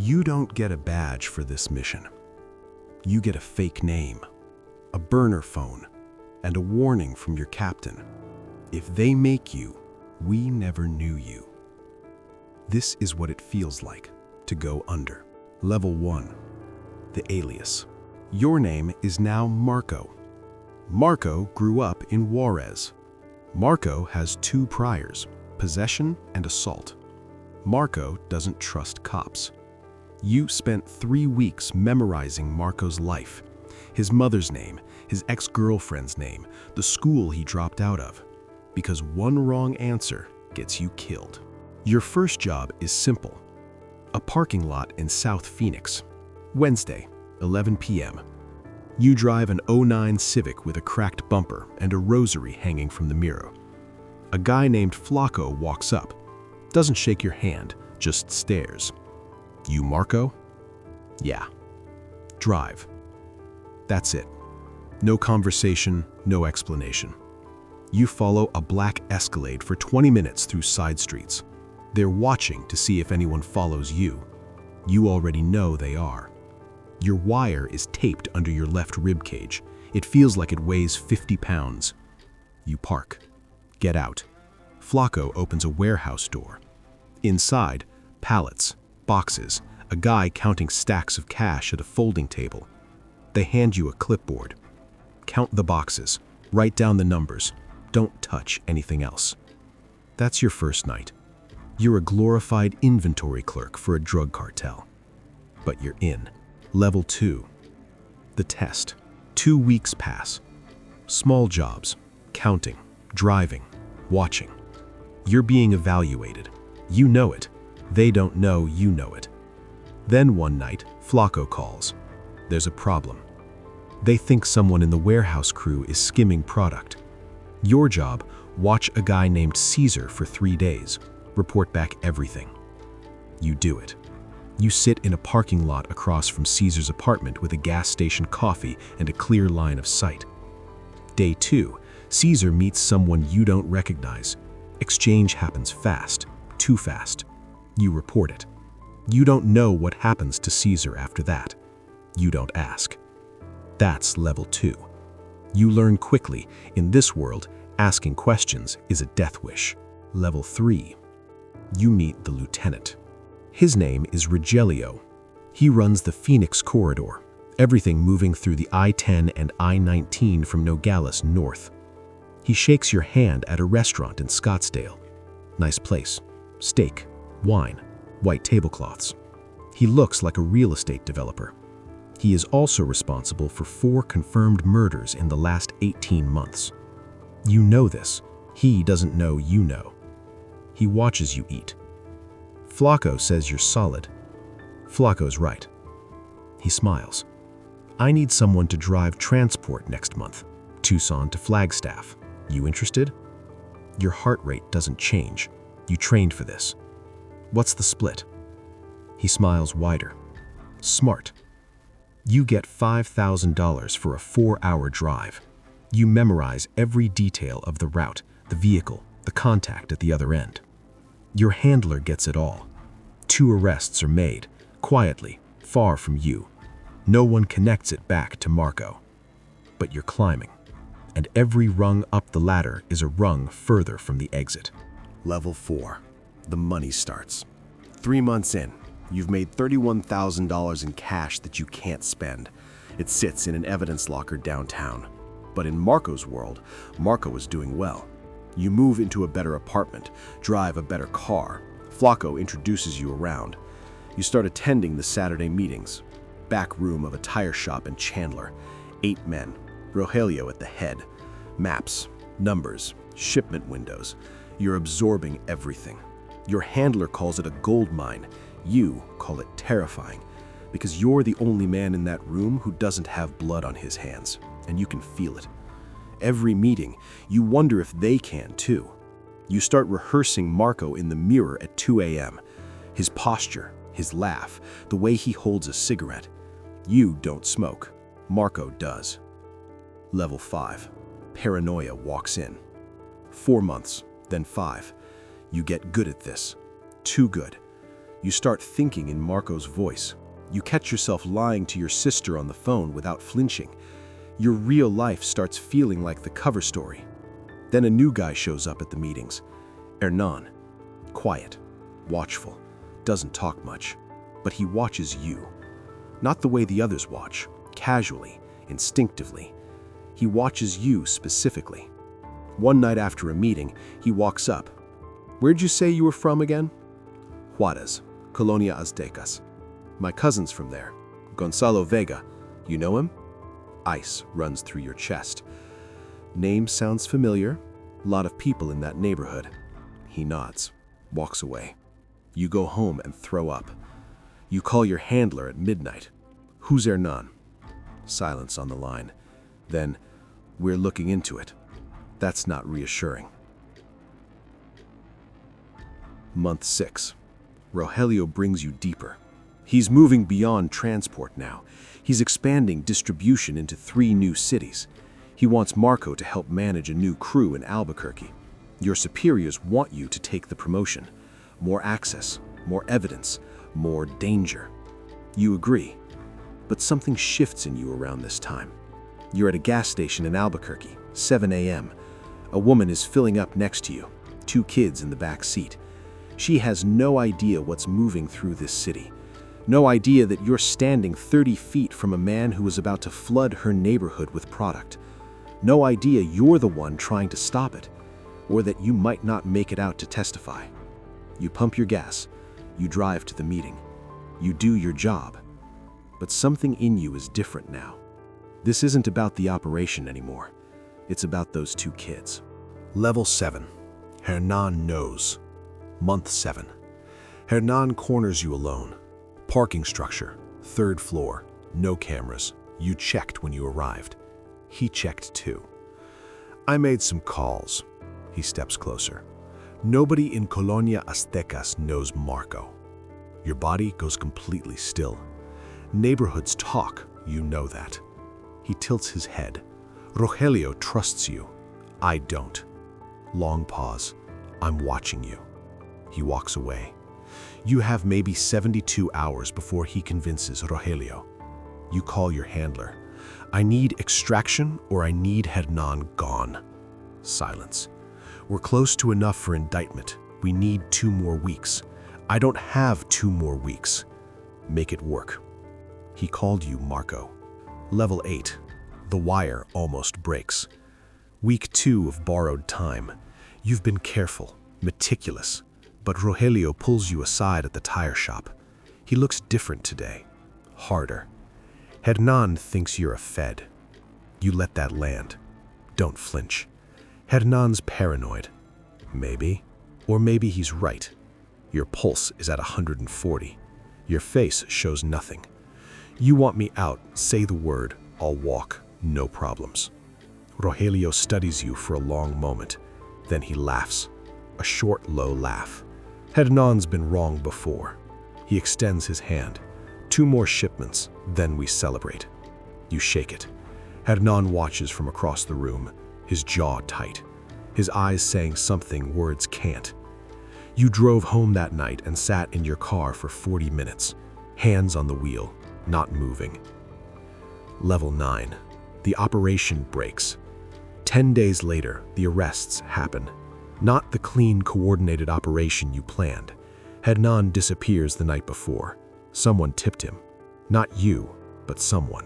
You don't get a badge for this mission. You get a fake name, a burner phone, and a warning from your captain. If they make you, we never knew you. This is what it feels like to go under. Level 1, the alias. Your name is now Marco. Marco grew up in Juarez. Marco has 2 priors, possession and assault. Marco doesn't trust cops. You spent 3 weeks memorizing Marco's life, his mother's name, his ex-girlfriend's name, the school he dropped out of, because one wrong answer gets you killed. Your first job is simple. A parking lot in South Phoenix. Wednesday, 11 p.m. You drive an '09 Civic with a cracked bumper and a rosary hanging from the mirror. A guy named Flacco walks up, doesn't shake your hand, just stares. You Marco? Yeah. Drive. That's it. No conversation, no explanation. You follow a black Escalade for 20 minutes through side streets. They're watching to see if anyone follows you. You already know they are. Your wire is taped under your left rib cage. It feels like it weighs 50 pounds. You park. Get out. Flacco opens a warehouse door. Inside, pallets, boxes, a guy counting stacks of cash at a folding table. They hand you a clipboard. Count the boxes. Write down the numbers. Don't touch anything else. That's your first night. You're a glorified inventory clerk for a drug cartel. But you're in. Level 2. The test. 2 weeks pass. Small jobs. Counting. Driving. Watching. You're being evaluated. You know it. They don't know you know it. Then one night, Flacco calls. There's a problem. They think someone in the warehouse crew is skimming product. Your job, watch a guy named Caesar for 3 days. Report back everything. You do it. You sit in a parking lot across from Caesar's apartment with a gas station coffee and a clear line of sight. Day 2, Caesar meets someone you don't recognize. Exchange happens fast, too fast. You report it. You don't know what happens to Caesar after that. You don't ask. That's level 2. You learn quickly, in this world, asking questions is a death wish. Level 3. You meet the lieutenant. His name is Rogelio. He runs the Phoenix corridor, everything moving through the I-10 and I-19 from Nogales north. He shakes your hand at a restaurant in Scottsdale. Nice place. Steak, wine, white tablecloths. He looks like a real estate developer. He is also responsible for 4 confirmed murders in the last 18 months. You know this. He doesn't know you know. He watches you eat. Flacco says you're solid. Flacco's right. He smiles. I need someone to drive transport next month. Tucson to Flagstaff. You interested? Your heart rate doesn't change. You trained for this. What's the split? He smiles wider. Smart. You get $5,000 for a 4-hour drive. You memorize every detail of the route, the vehicle, the contact at the other end. Your handler gets it all. 2 arrests are made, quietly, far from you. No one connects it back to Marco. But you're climbing, and every rung up the ladder is a rung further from the exit. Level 4. The money starts. 3 months in, you've made $31,000 in cash that you can't spend. It sits in an evidence locker downtown. But in Marco's world, Marco is doing well. You move into a better apartment, drive a better car. Flacco introduces you around. You start attending the Saturday meetings. Back room of a tire shop in Chandler. 8 men. Rogelio at the head. Maps, numbers, shipment windows. You're absorbing everything. Your handler calls it a gold mine. You call it terrifying, because you're the only man in that room who doesn't have blood on his hands, and you can feel it. Every meeting, you wonder if they can too. You start rehearsing Marco in the mirror at 2 a.m. His posture, his laugh, the way he holds a cigarette. You don't smoke. Marco does. Level 5. Paranoia walks in. 4 months, then 5. You get good at this. Too good. You start thinking in Marco's voice. You catch yourself lying to your sister on the phone without flinching. Your real life starts feeling like the cover story. Then a new guy shows up at the meetings. Hernan. Quiet, watchful, doesn't talk much. But he watches you. Not the way the others watch, casually, instinctively. He watches you specifically. One night after a meeting, he walks up. "Where'd you say you were from again?" "Juarez, Colonia Aztecas. My cousin's from there. Gonzalo Vega. You know him?" Ice runs through your chest. "Name sounds familiar. A lot of people in that neighborhood." He nods, walks away. You go home and throw up. You call your handler at midnight. "Who's Hernan?" Silence on the line. Then, "We're looking into it." That's not reassuring. Month 6. Rogelio brings you deeper. He's moving beyond transport now. He's expanding distribution into 3 new cities. He wants Marco to help manage a new crew in Albuquerque. Your superiors want you to take the promotion. More access, more evidence, more danger. You agree, but something shifts in you around this time. You're at a gas station in Albuquerque, 7 a.m. A woman is filling up next to you, 2 kids in the back seat. She has no idea what's moving through this city. No idea that you're standing 30 feet from a man who is about to flood her neighborhood with product. No idea you're the one trying to stop it, or that you might not make it out to testify. You pump your gas. You drive to the meeting. You do your job. But something in you is different now. This isn't about the operation anymore. It's about those 2 kids. Level 7. Hernan knows. Month 7. Hernan corners you alone. Parking structure, 3rd floor, no cameras. You checked when you arrived. He checked too. "I made some calls." He steps closer. "Nobody in Colonia Aztecas knows Marco." Your body goes completely still. Neighborhoods talk, you know that. He tilts his head. "Rogelio trusts you. I don't." Long pause. "I'm watching you." He walks away. You have maybe 72 hours before he convinces Rogelio. You call your handler. "I need extraction or I need Hernan gone." Silence. "We're close to enough for indictment. We need 2 more weeks." "I don't have 2 more weeks." "Make it work." He called you Marco. Level 8. The wire almost breaks. Week 2 of borrowed time. You've been careful, meticulous, but Rogelio pulls you aside at the tire shop. He looks different today, harder. Hernan thinks you're a Fed. You let that land. Don't flinch. Hernan's paranoid. Maybe. Or maybe he's right. Your pulse is at 140. Your face shows nothing. You want me out, say the word, I'll walk, no problems. Rogelio studies you for a long moment. Then he laughs. A short, low laugh. Hernan's been wrong before. He extends his hand. 2 more shipments, then we celebrate. You shake it. Hernan watches from across the room, his jaw tight, his eyes saying something words can't. You drove home that night and sat in your car for 40 minutes, hands on the wheel, not moving. Level 9. The operation breaks. 10 days later, the arrests happen. Not the clean, coordinated operation you planned. Hernan disappears the night before. Someone tipped him. Not you, but someone.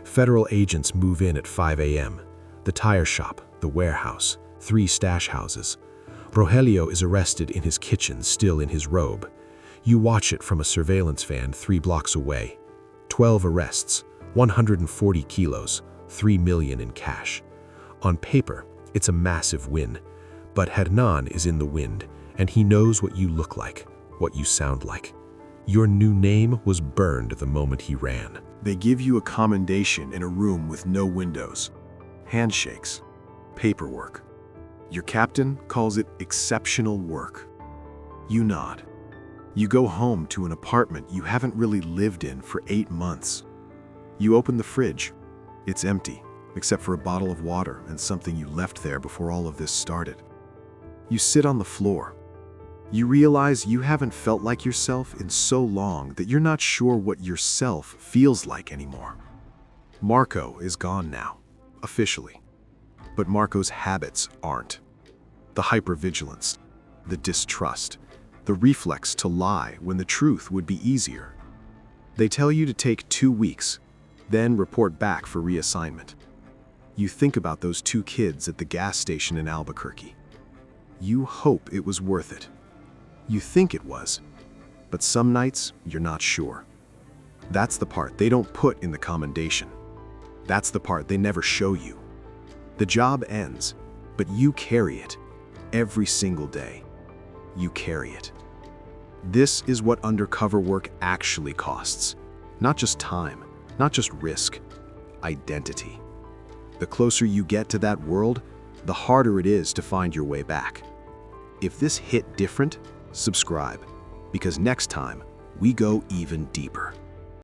Federal agents move in at 5 a.m. The tire shop, the warehouse, 3 stash houses. Rogelio is arrested in his kitchen, still in his robe. You watch it from a surveillance van 3 blocks away. 12 arrests, 140 kilos, 3 million in cash. On paper, it's a massive win. But Hernan is in the wind, and he knows what you look like, what you sound like. Your new name was burned the moment he ran. They give you a commendation in a room with no windows. Handshakes. Paperwork. Your captain calls it exceptional work. You nod. You go home to an apartment you haven't really lived in for 8 months. You open the fridge. It's empty, except for a bottle of water and something you left there before all of this started. You sit on the floor. You realize you haven't felt like yourself in so long that you're not sure what yourself feels like anymore. Marco is gone now, officially. But Marco's habits aren't. The hypervigilance, the distrust, the reflex to lie when the truth would be easier. They tell you to take 2 weeks, then report back for reassignment. You think about those 2 kids at the gas station in Albuquerque. You hope it was worth it. You think it was, but some nights you're not sure. That's the part they don't put in the commendation. That's the part they never show you. The job ends, but you carry it every single day. You carry it. This is what undercover work actually costs. Not just time, not just risk, identity. The closer you get to that world, the harder it is to find your way back. If this hit different, subscribe, because next time we go even deeper.